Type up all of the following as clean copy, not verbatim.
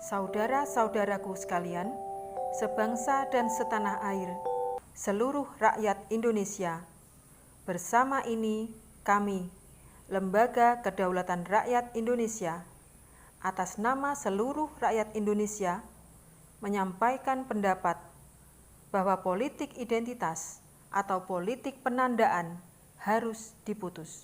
Saudara-saudaraku sekalian, sebangsa dan setanah air, seluruh rakyat Indonesia, bersama ini kami, Lembaga Kedaulatan Rakyat Indonesia, atas nama seluruh rakyat Indonesia, menyampaikan pendapat bahwa politik identitas atau politik penandaan harus diputus.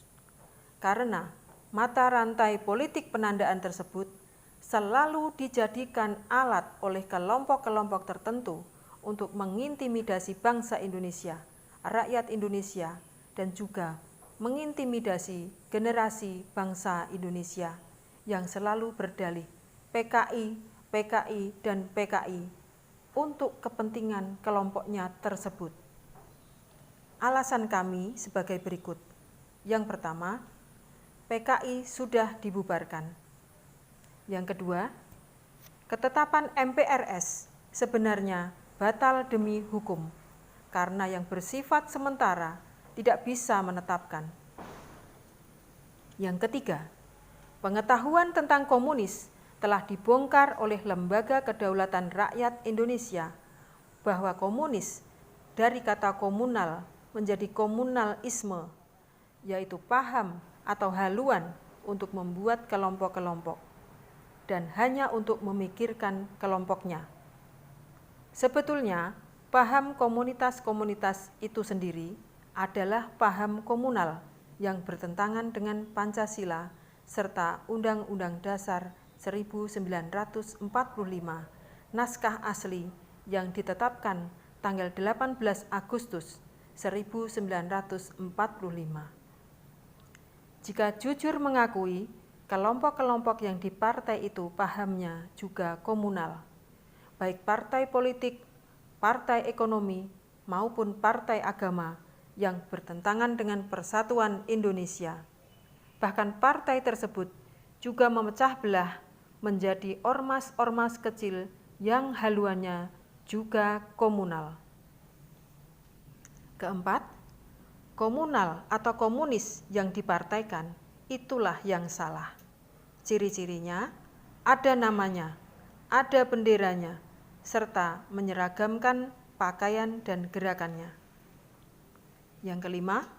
Karena mata rantai politik penandaan tersebut selalu dijadikan alat oleh kelompok-kelompok tertentu untuk mengintimidasi bangsa Indonesia, rakyat Indonesia, dan juga mengintimidasi generasi bangsa Indonesia yang selalu berdalih PKI, PKI, dan PKI untuk kepentingan kelompoknya tersebut. Alasan kami sebagai berikut. Yang pertama, PKI sudah dibubarkan. Yang kedua, ketetapan MPRS sebenarnya batal demi hukum karena yang bersifat sementara tidak bisa menetapkan. Yang ketiga, pengetahuan tentang komunis telah dibongkar oleh Lembaga Kedaulatan Rakyat Indonesia bahwa komunis dari kata komunal menjadi komunalisme, yaitu paham atau haluan untuk membuat kelompok-kelompok dan hanya untuk memikirkan kelompoknya. Sebetulnya, paham komunitas-komunitas itu sendiri adalah paham komunal yang bertentangan dengan Pancasila serta Undang-Undang Dasar 1945, naskah asli yang ditetapkan tanggal 18 Agustus 1945. Jika jujur mengakui, kelompok-kelompok yang di partai itu pahamnya juga komunal, baik partai politik, partai ekonomi, maupun partai agama yang bertentangan dengan persatuan Indonesia. Bahkan partai tersebut juga memecah belah menjadi ormas-ormas kecil yang haluannya juga komunal. Keempat, komunal atau komunis yang dipartaikan itulah yang salah. Ciri-cirinya ada namanya, ada benderanya, serta menyeragamkan pakaian dan gerakannya. Yang kelima,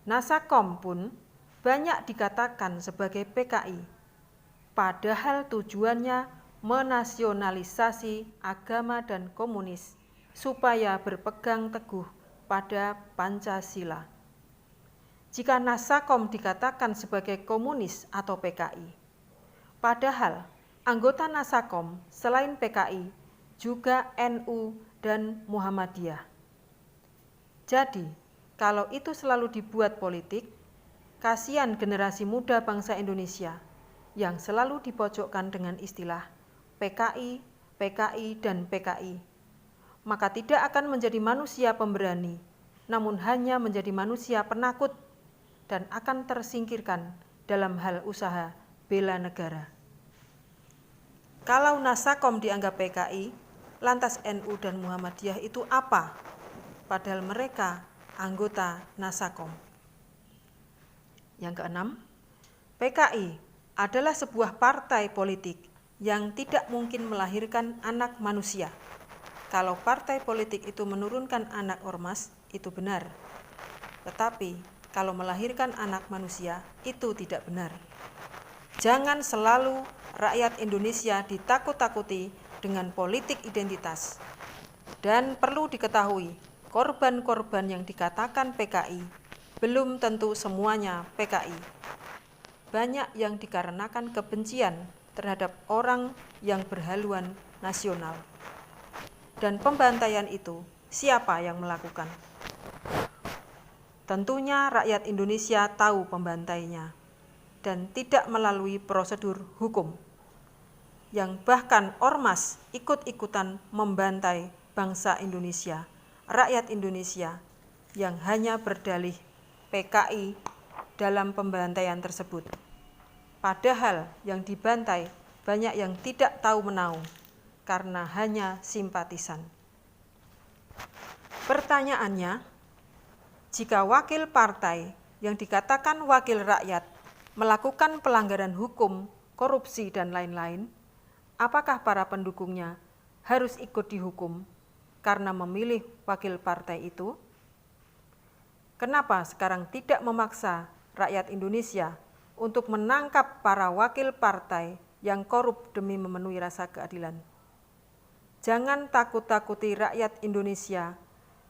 Nasakom pun banyak dikatakan sebagai PKI, padahal tujuannya menasionalisasi agama dan komunis supaya berpegang teguh pada Pancasila. Jika Nasakom dikatakan sebagai komunis atau PKI, padahal anggota Nasakom selain PKI juga NU dan Muhammadiyah. Jadi, kalau itu selalu dibuat politik, kasihan generasi muda bangsa Indonesia yang selalu dipojokkan dengan istilah PKI, PKI, dan PKI. Maka tidak akan menjadi manusia pemberani, namun hanya menjadi manusia penakut dan akan tersingkirkan dalam hal usaha bela negara. Kalau Nasakom dianggap PKI, lantas NU dan Muhammadiyah itu apa? Padahal mereka anggota Nasakom. Yang keenam, PKI adalah sebuah partai politik yang tidak mungkin melahirkan anak manusia. Kalau partai politik itu menurunkan anak ormas, itu benar. Tetapi kalau melahirkan anak manusia, itu tidak benar. Jangan selalu rakyat Indonesia ditakut-takuti dengan politik identitas. Dan perlu diketahui, korban-korban yang dikatakan PKI belum tentu semuanya PKI. Banyak yang dikarenakan kebencian terhadap orang yang berhaluan nasional. Dan pembantaian itu siapa yang melakukan? Tentunya rakyat Indonesia tahu pembantainya dan tidak melalui prosedur hukum. Yang bahkan ormas ikut-ikutan membantai bangsa Indonesia, rakyat Indonesia yang hanya berdalih PKI dalam pembantaian tersebut. Padahal yang dibantai banyak yang tidak tahu menahu karena hanya simpatisan. Pertanyaannya, jika wakil partai yang dikatakan wakil rakyat melakukan pelanggaran hukum, korupsi, dan lain-lain, apakah para pendukungnya harus ikut dihukum karena memilih wakil partai itu? Kenapa sekarang tidak memaksa rakyat Indonesia untuk menangkap para wakil partai yang korup demi memenuhi rasa keadilan? Jangan takut-takuti rakyat Indonesia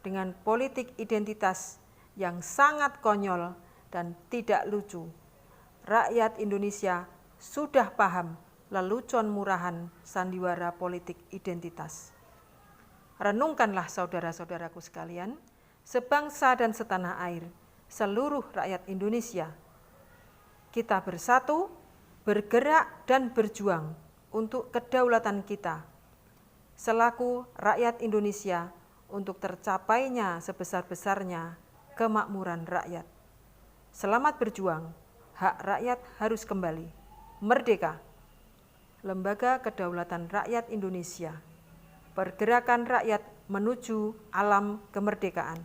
dengan politik identitas yang sangat konyol dan tidak lucu. Rakyat Indonesia sudah paham lelucon murahan sandiwara politik identitas. Renungkanlah saudara-saudaraku sekalian, sebangsa dan setanah air, seluruh rakyat Indonesia. Kita bersatu, bergerak dan berjuang untuk kedaulatan kita. Selaku rakyat Indonesia, untuk tercapainya sebesar-besarnya kemakmuran rakyat. Selamat berjuang, hak rakyat harus kembali. Merdeka! Lembaga Kedaulatan Rakyat Indonesia. Pergerakan rakyat menuju alam kemerdekaan.